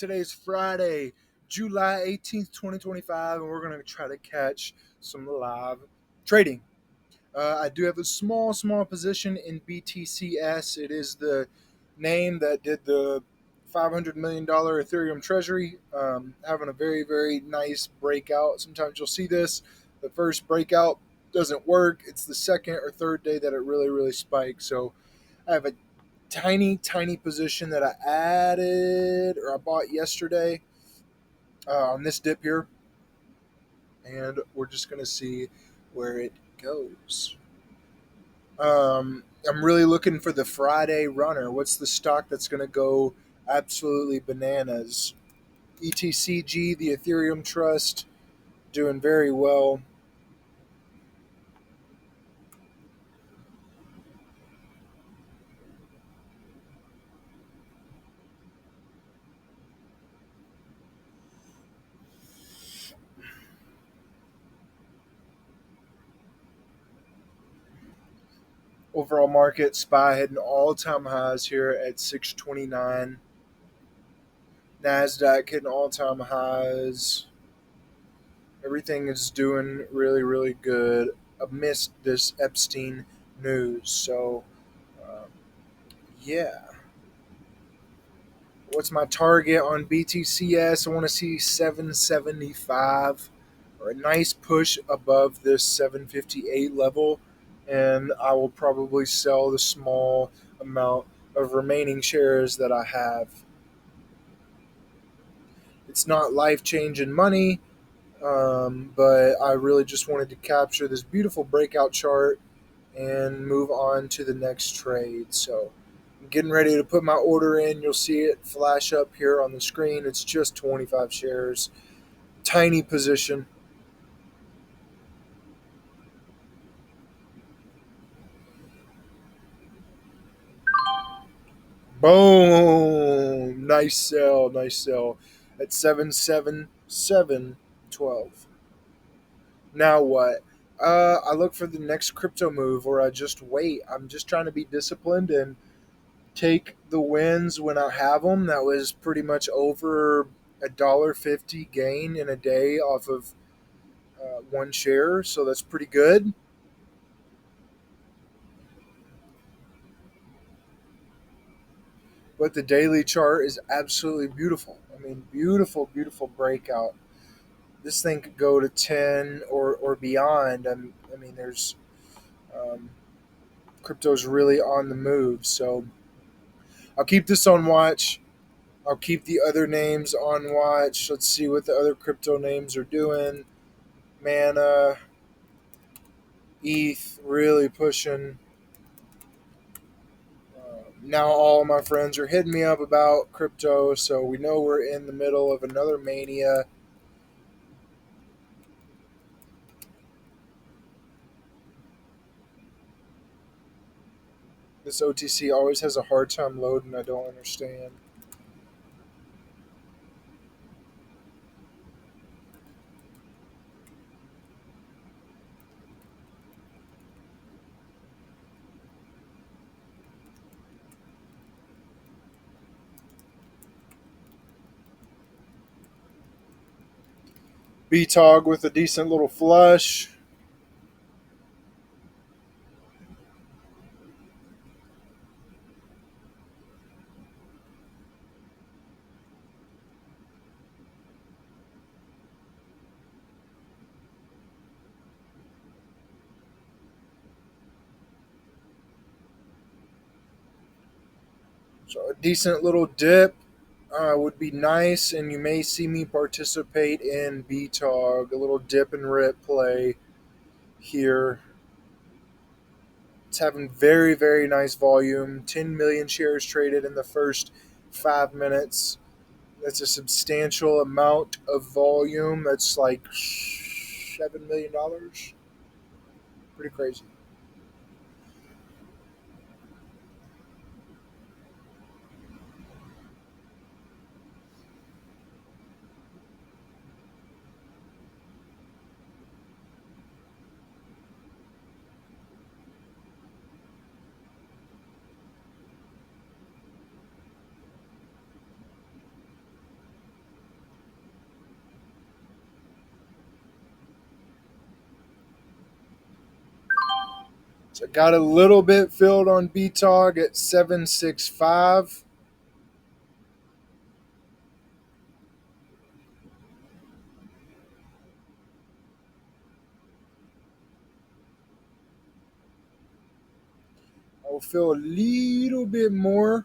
Today is Friday, July 18th, 2025, and we're going to try to catch some live trading. I do have a small position in BTCS. It is the name that did the $500 million Ethereum treasury, having a very nice breakout. Sometimes you'll see this. The first breakout doesn't work. It's the second or third day that it really spikes. So I have a tiny position that I added or I bought yesterday on this dip here, and we're just gonna see where it goes. I'm really looking for the Friday runner. What's the stock that's gonna go absolutely bananas? ETCG, the Ethereum Trust, doing very well. Overall market, SPY hitting all-time highs here at 629. NASDAQ hitting all-time highs. Everything is doing really good amidst this Epstein news. So, um, yeah. What's my target on BTCS? I want to see 775 or a nice push above this 758 level. And I will probably sell the small amount of remaining shares that I have. It's not life changing money, but I really just wanted to capture this beautiful breakout chart and move on to the next trade. So I'm getting ready to put my order in. You'll see it flash up here on the screen. It's just 25 shares, tiny position. Boom! Nice sell at 77712. Now what? I look for the next crypto move, or I just wait. I'm just trying to be disciplined and take the wins when I have them. That was pretty much over $1.50 gain in a day off of one share, so that's pretty good. But the daily chart is absolutely beautiful. I mean, beautiful breakout. This thing could go to 10 or beyond. I mean, there's um, crypto's really on the move, so I'll keep this on watch. I'll keep the other names on watch. Let's see what the other crypto names are doing. Mana, ETH really pushing. Now all my friends are hitting me up about crypto, so we know we're in the middle of another mania. This OTC always has a hard time loading. I don't understand. BTOG with a decent little flush. So a decent little dip would be nice, and you may see me participate in BTOG, a little dip and rip play here. It's having very nice volume. 10 million shares traded in the first 5 minutes. That's a substantial amount of volume. That's like $7 million. Pretty crazy. So I got a little bit filled on BTOG at 765. I will fill a little bit more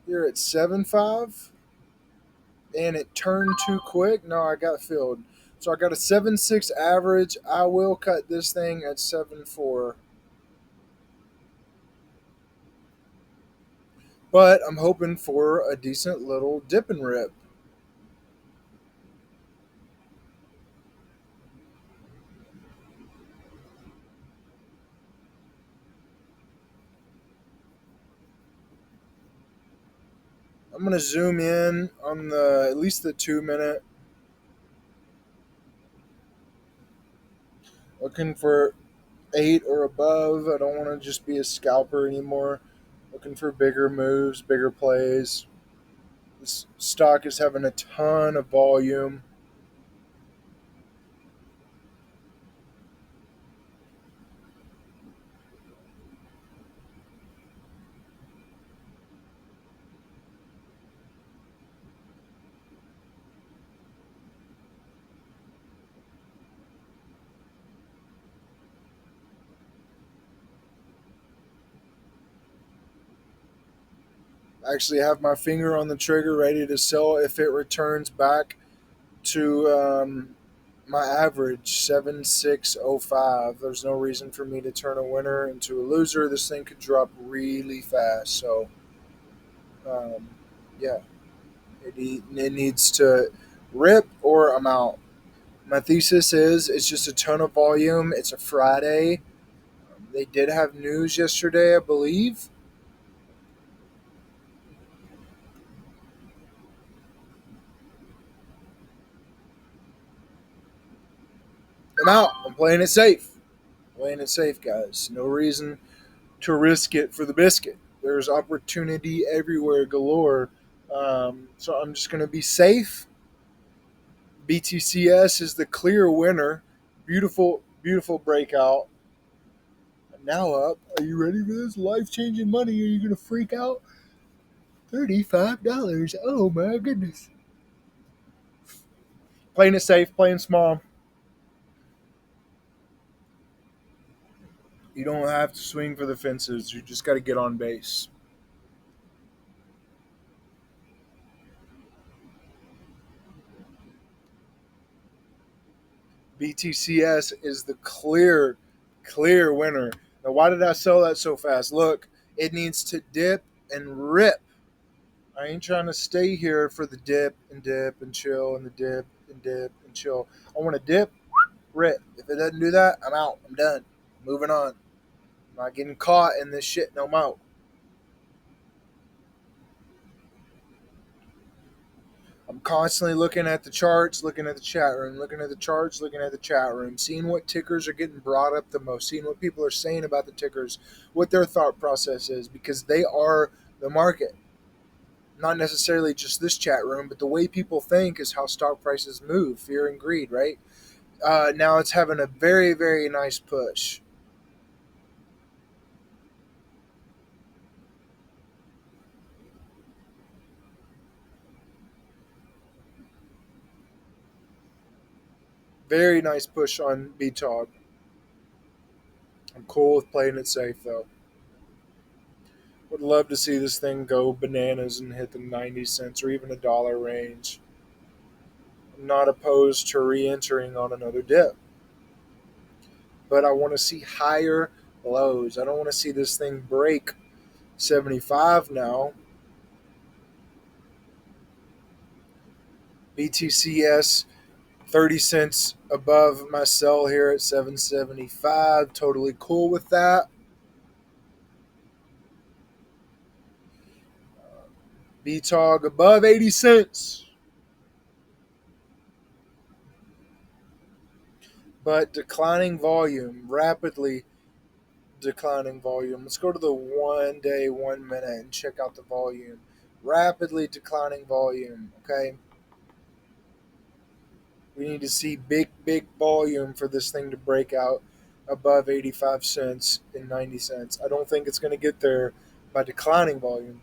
here at 7.5, and it turned too quick. No, I got filled. So I got a 7.6 average. I will cut this thing at 7.4. But I'm hoping for a decent little dip and rip. I'm gonna zoom in on the at least the 2 minute, looking for 8 or above. I don't want to just be a scalper anymore. Looking for bigger moves, bigger plays. This stock is having a ton of volume. I actually have my finger on the trigger ready to sell if it returns back to my average 7.605. There's no reason for me to turn a winner into a loser. This thing could drop really fast. So, um, yeah, it needs to rip or I'm out. My thesis is it's just a ton of volume. It's a Friday. They did have news yesterday, I believe. I'm out. I'm playing it safe. Playing it safe, guys. No reason to risk it for the biscuit. There's opportunity everywhere galore. So I'm just going to be safe. BTCS is the clear winner. Beautiful, beautiful breakout. Now up. Are you ready for this life changing money? Are you going to freak out? $35. Oh my goodness. Playing it safe, playing small. You don't have to swing for the fences. You just got to get on base. BTCS is the clear, clear winner. Now, why did I sell that so fast? Look, it needs to dip and rip. I ain't trying to stay here for the dip and chill and the dip and dip and chill. I want to dip, rip. If it doesn't do that, I'm out. I'm done. Moving on. I'm not getting caught in this shit no more. I'm constantly looking at the charts, looking at the chat room, looking at the charts, looking at the chat room, seeing what tickers are getting brought up the most, seeing what people are saying about the tickers, what their thought process is, because they are the market. Not necessarily just this chat room, but the way people think is how stock prices move, fear and greed, right? Now it's having a very, very nice push. Very nice push on BTOG. I'm cool with playing it safe, though. Would love to see this thing go bananas and hit the 90 cents or even a dollar range. I'm not opposed to re entering on another dip, but I want to see higher lows. I don't want to see this thing break 75 now. BTCS 30 cents above my sell here at 775. Totally cool with that. BTOG above 80 cents. But declining volume, rapidly declining volume. Let's go to the 1 day, 1 minute, and check out the volume. Rapidly declining volume. Okay. We need to see big, big volume for this thing to break out above 85 cents and 90 cents. I don't think it's going to get there by declining volume.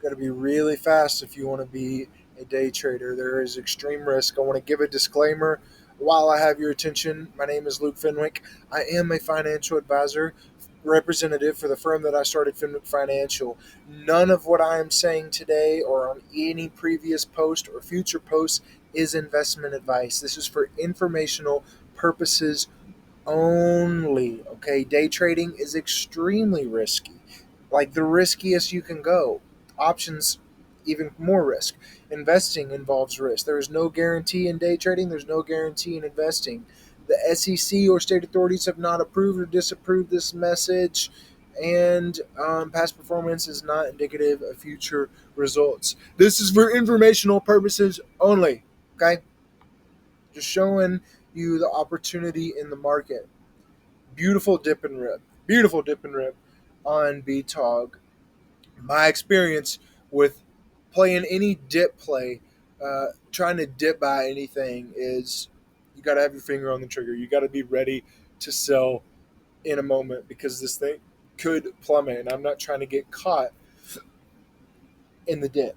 Got to be really fast if you want to be a day trader. There is extreme risk. I want to give a disclaimer while I have your attention. My name is Luke Fenwick. I am a financial advisor representative for the firm that I started, Fenwick Financial. None of what I am saying today or on any previous post or future posts is investment advice. This is for informational purposes only. Okay, day trading is extremely risky, like the riskiest you can go. Options, even more risk. Investing involves risk. There is no guarantee in day trading, there's no guarantee in investing. The SEC or state authorities have not approved or disapproved this message, and past performance is not indicative of future results. This is for informational purposes only. Okay, just showing you the opportunity in the market. Beautiful dip and rip. Beautiful dip and rip on BTOG. My experience with playing any dip play, trying to dip buy anything is you got to have your finger on the trigger. You got to be ready to sell in a moment because this thing could plummet. And I'm not trying to get caught in the dip.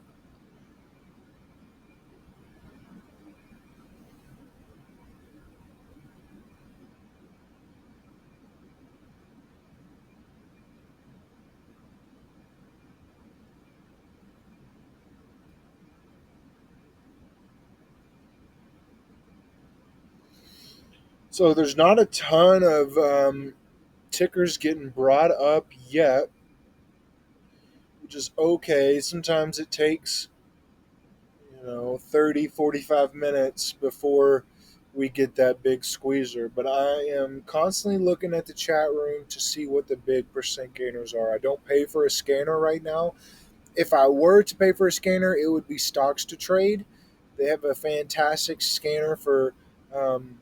So there's not a ton of tickers getting brought up yet, which is okay. Sometimes it takes 30, 45 minutes before we get that big squeezer. But I am constantly looking at the chat room to see what the big percent gainers are. I don't pay for a scanner right now. If I were to pay for a scanner, it would be Stocks to Trade. They have a fantastic scanner for um,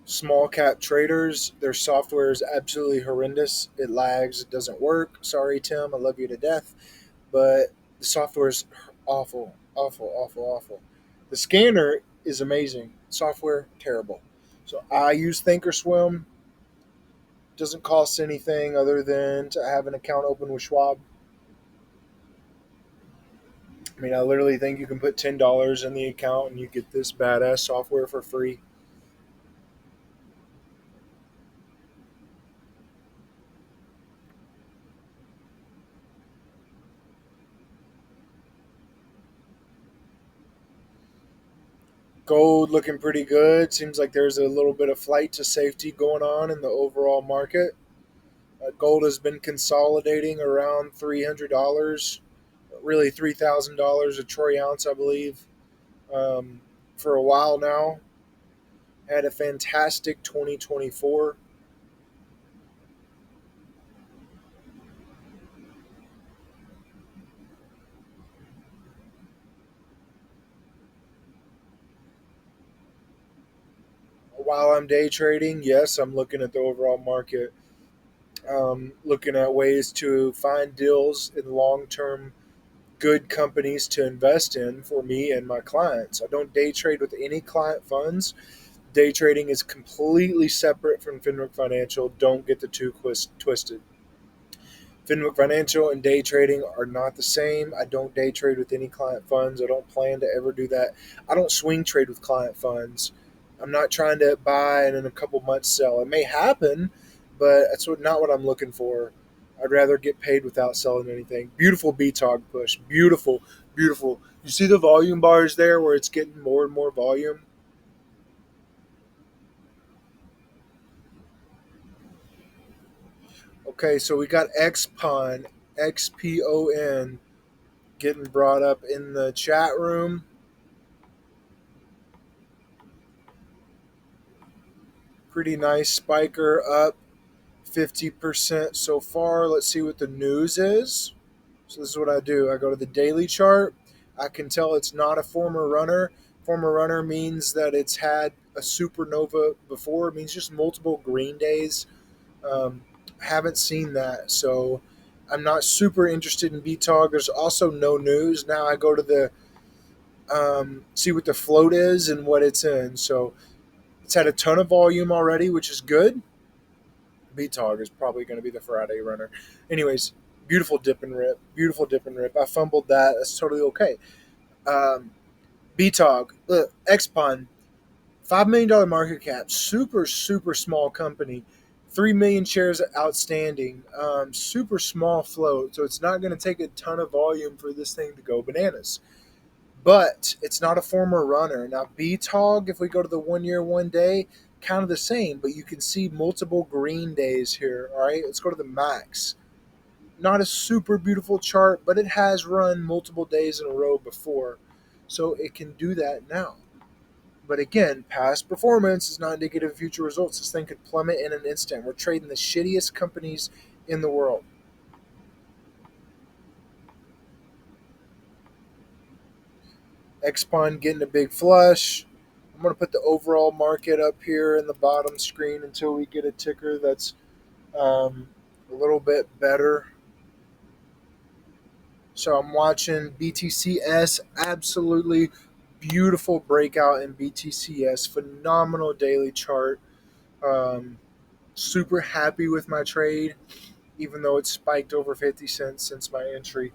small cap traders. Their software is absolutely horrendous. It lags. It doesn't work. Sorry, Tim. I love you to death, but the software is awful, awful, awful, awful. The scanner is amazing. Software terrible. So I use Thinkorswim. Doesn't cost anything other than to have an account open with Schwab. I mean, I literally think you can put $10 in the account and you get this badass software for free. Gold looking pretty good. Seems like there's a little bit of flight to safety going on in the overall market. Gold has been consolidating around $300, really $3,000 a troy ounce, I believe, for a while now. Had a fantastic 2024. While I'm day trading, yes, I'm looking at the overall market, looking at ways to find deals in long term good companies to invest in for me and my clients. I don't day trade with any client funds. Day trading is completely separate from Fenwick Financial. Don't get the two twisted. Fenwick Financial and day trading are not the same. I don't day trade with any client funds. I don't plan to ever do that. I don't swing trade with client funds. I'm not trying to buy and in a couple months sell. It may happen, but that's not what I'm looking for. I'd rather get paid without selling anything. Beautiful BTOG push. Beautiful, beautiful. You see the volume bars there where it's getting more and more volume? Okay, so we got XPON, XPON, getting brought up in the chat room. Pretty nice spiker up 50% so far. Let's see what the news is. So this is what I do. I go to the daily chart. I can tell it's not a former runner. Former runner means that it's had a supernova before. It means just multiple green days. Haven't seen that. So I'm not super interested in VTOG. There's also no news. Now I go to the see what the float is and what it's in. So it's had a ton of volume already, which is good. VTOG is probably going to be the Friday runner. Anyways, beautiful dip and rip. Beautiful dip and rip. I fumbled that. That's totally okay. Um, VTOG, Xpun, $5 million market cap, super, super small company. 3 million shares outstanding, super small float. So it's not going to take a ton of volume for this thing to go bananas. But it's not a former runner. Now, BTOG, if we go to the 1 year, 1 day, kind of the same, but you can see multiple green days here. All right, let's go to the max. Not a super beautiful chart, but it has run multiple days in a row before. So it can do that now. But again, past performance is not indicative of future results. This thing could plummet in an instant. We're trading the shittiest companies in the world. Xpon getting a big flush. I'm going to put the overall market up here in the bottom screen until we get a ticker that's a little bit better. So I'm watching BTCS. Absolutely beautiful breakout in BTCS. Phenomenal daily chart. Um, Super happy with my trade, even though it's spiked over 50 cents since my entry.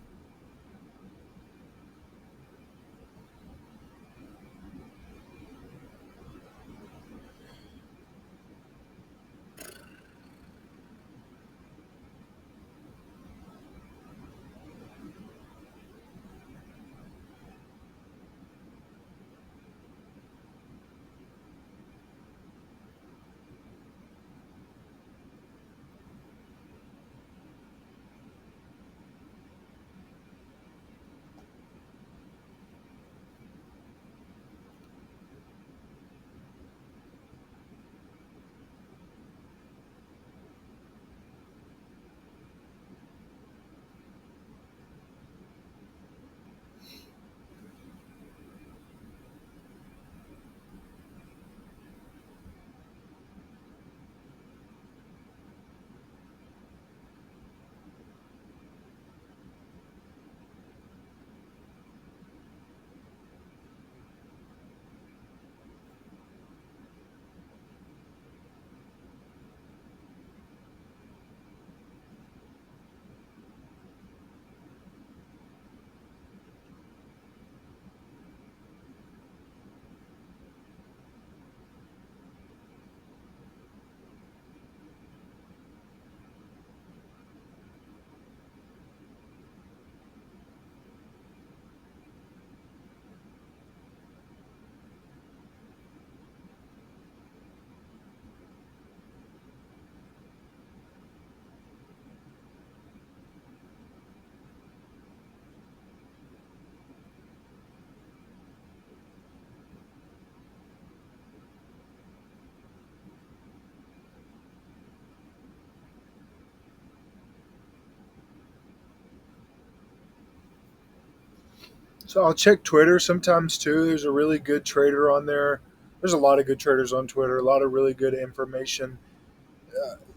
So I'll check Twitter sometimes too. There's a really good trader on there. There's a lot of good traders on Twitter, a lot of really good information.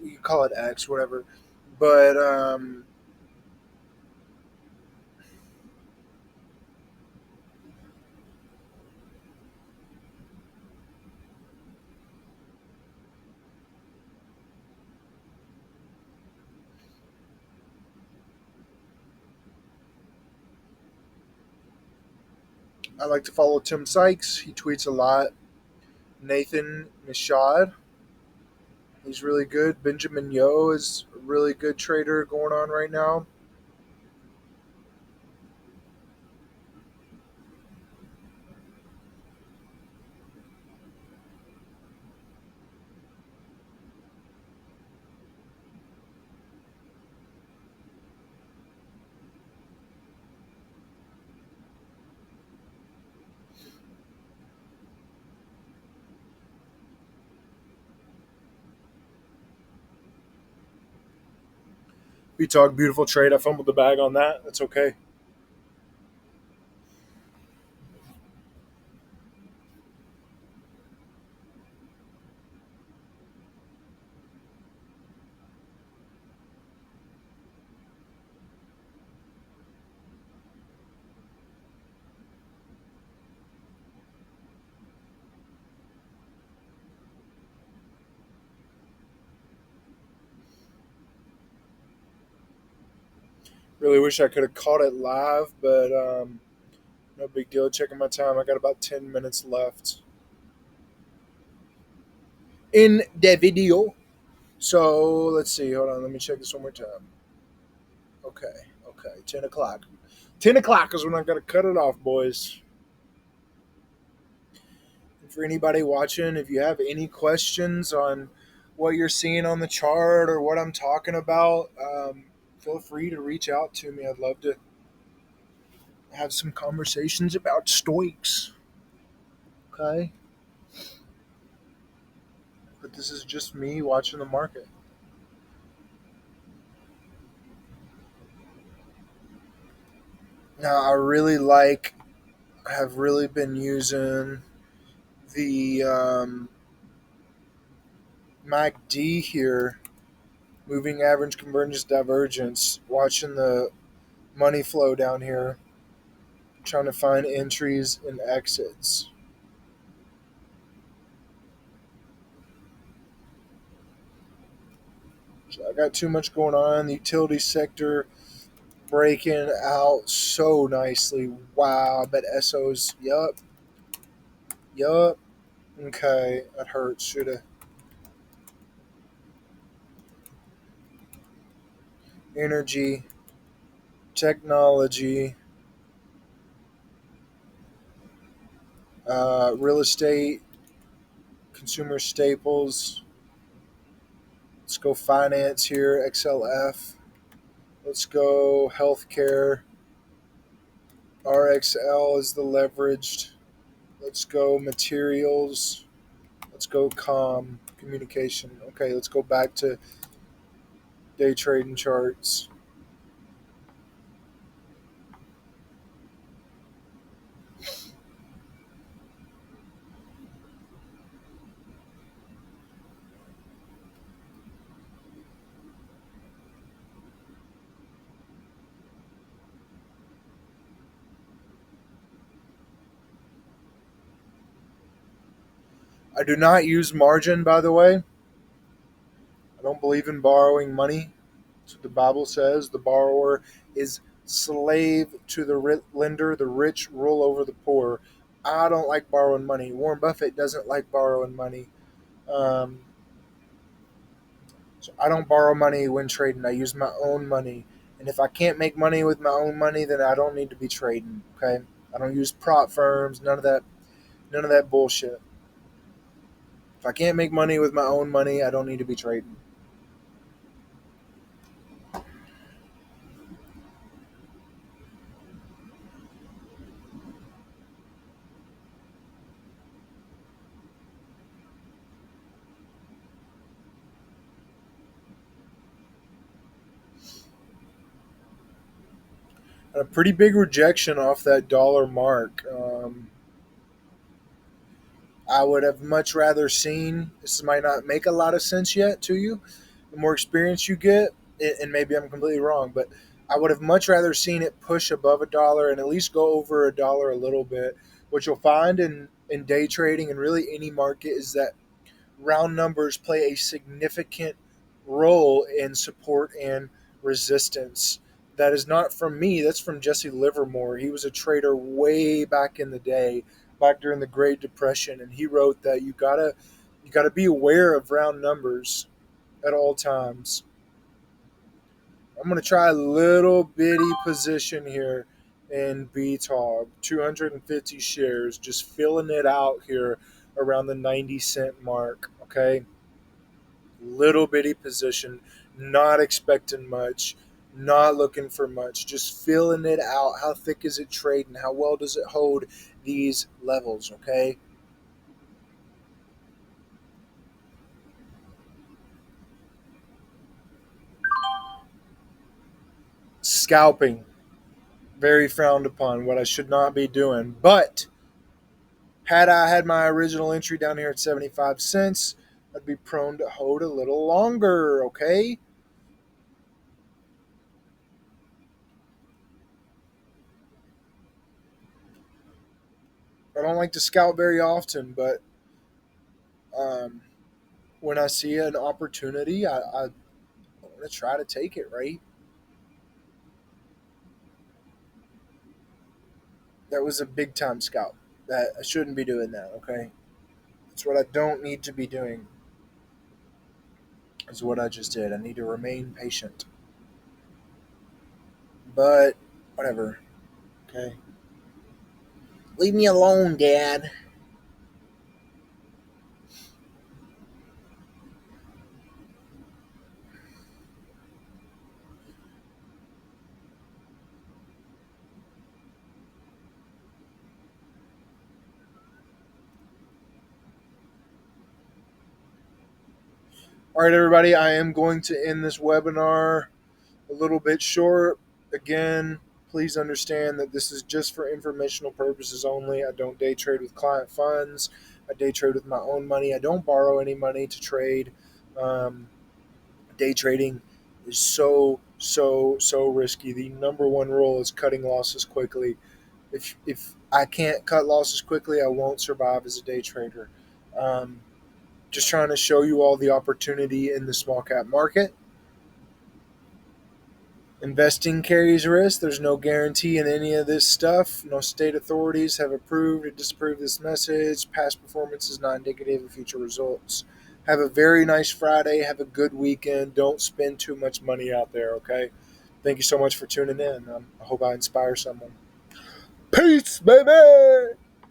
You call it X, whatever. But I like to follow Tim Sykes. He tweets a lot. Nathan Nishad, he's really good. Benjamin Yo is a really good trader going on right now. We talk beautiful trade. I fumbled the bag on that. That's okay. Really wish I could have caught it live, but no big deal. Checking my time. I got about 10 minutes left in the video. So let's see. Hold on. Let me check this one more time. Okay. Okay. 10 o'clock. 10 o'clock is when I got to cut it off, boys. And for anybody watching, if you have any questions on what you're seeing on the chart or what I'm talking about, feel free to reach out to me. I'd love to have some conversations about stoics. Okay. But this is just me watching the market. Now, I have really been using the MACD here, moving average convergence divergence, watching the money flow down here, trying to find entries and exits. So I got too much going on. The utility sector breaking out so nicely. Wow, I bet SO's, yup, yup. Okay, that hurts. Should have. Energy, technology, real estate, consumer staples. Let's go finance here, XLF. Let's go healthcare. RXL is the leveraged. Let's go materials. Let's go communication. Okay, let's go back to day trading charts. I do not use margin, by the way. I don't believe in borrowing money. That's what the Bible says. The borrower is slave to the lender. The rich rule over the poor. I don't like borrowing money. Warren Buffett doesn't like borrowing money. Um, so I don't borrow money when trading. I use my own money. And if I can't make money with my own money, then I don't need to be trading. Okay. I don't use prop firms. None of that. None of that bullshit. If I can't make money with my own money, I don't need to be trading. A pretty big rejection off that dollar mark. I would have much rather seen. This might not make a lot of sense yet to you. The more experience you get, and maybe I'm completely wrong, but I would have much rather seen it push above a dollar and at least go over a dollar a little bit. What you'll find in day trading and really any market is that round numbers play a significant role in support and resistance. That is not from me. That's from Jesse Livermore. He was a trader way back in the day, back during the Great Depression, and he wrote that you gotta be aware of round numbers at all times. I'm gonna try a little bitty position here in BTOG, 250 shares, just filling it out here around the 90 cent mark. Okay, little bitty position, not expecting much, not looking for much, just filling it out. How thick is it trading? How well does it hold these levels? Okay, scalping, very frowned upon, what I should not be doing. But had I had my original entry down here at 75 cents, I'd be prone to hold a little longer. Okay, I don't like to scalp very often, but um, when I see an opportunity, I want to try to take it, right? That was a big time scalp. That I shouldn't be doing that. Okay, it's what I don't need to be doing. Is what I just did. I need to remain patient. But whatever. Okay, leave me alone, Dad. All right, everybody. I am going to end this webinar a little bit short. Again, please understand that this is just for informational purposes only. I don't day trade with client funds. I day trade with my own money. I don't borrow any money to trade. Um, Day trading is so risky. The number one rule is cutting losses quickly. If I can't cut losses quickly, I won't survive as a day trader. Um, just trying to show you all the opportunity in the small cap market. Investing carries risk. There's no guarantee in any of this stuff. No state authorities have approved or disapproved this message. Past performance is not indicative of future results. Have a very nice Friday. Have a good weekend. Don't spend too much money out there, okay? Thank you so much for tuning in. I hope I inspire someone. Peace, baby!